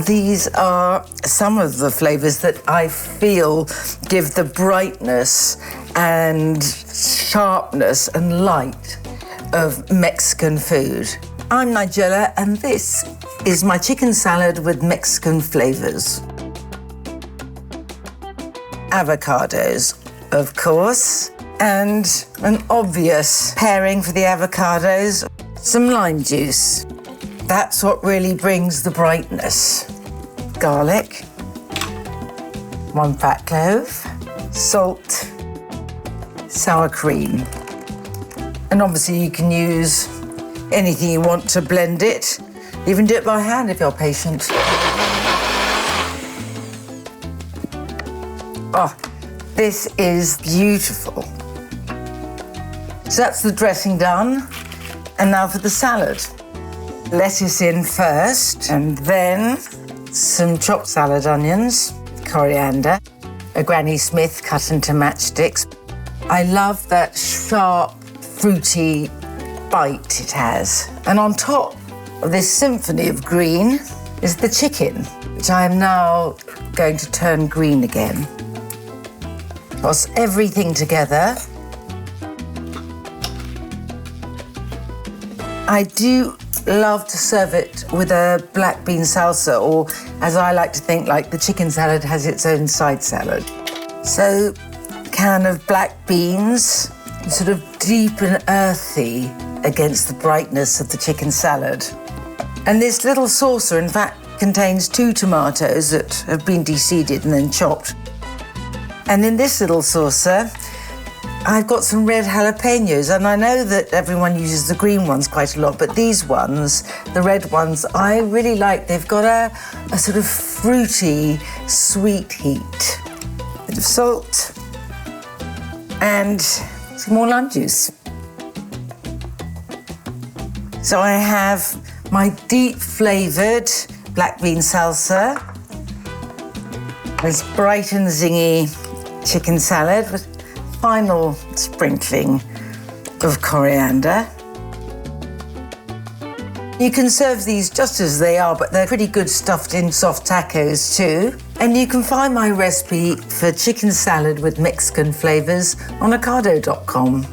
These are some of the flavours that I feel give the brightness and sharpness and light of Mexican food. I'm Nigella, and this is my chicken salad with Mexican flavours. Avocados, of course, and an obvious pairing for the avocados, some lime juice. That's what really brings the brightness. Garlic, 1 fat clove, salt, sour cream. And obviously you can use anything you want to blend it. Even do it by hand if you're patient. Oh, this is beautiful. So that's the dressing done. And now for the salad. Lettuce in first, and then some chopped salad onions, coriander, a Granny Smith cut into matchsticks. I love that sharp, fruity bite it has. And on top of this symphony of green is the chicken, which I am now going to turn green again. Toss everything together. I do love to serve it with a black bean salsa, or as I like to think, like the chicken salad has its own side salad. So, a can of black beans, sort of deep and earthy against the brightness of the chicken salad. And this little saucer, in fact, contains 2 tomatoes that have been de-seeded and then chopped. And in this little saucer, I've got some red jalapeños, and I know that everyone uses the green ones quite a lot, but these ones, the red ones, I really like. They've got a sort of fruity, sweet heat. A bit of salt and some more lime juice. So I have my deep flavoured black bean salsa, this bright and zingy chicken salad with final sprinkling of coriander. You can serve these just as they are, but they're pretty good stuffed in soft tacos too. And you can find my recipe for chicken salad with Mexican flavours on Ocado.com.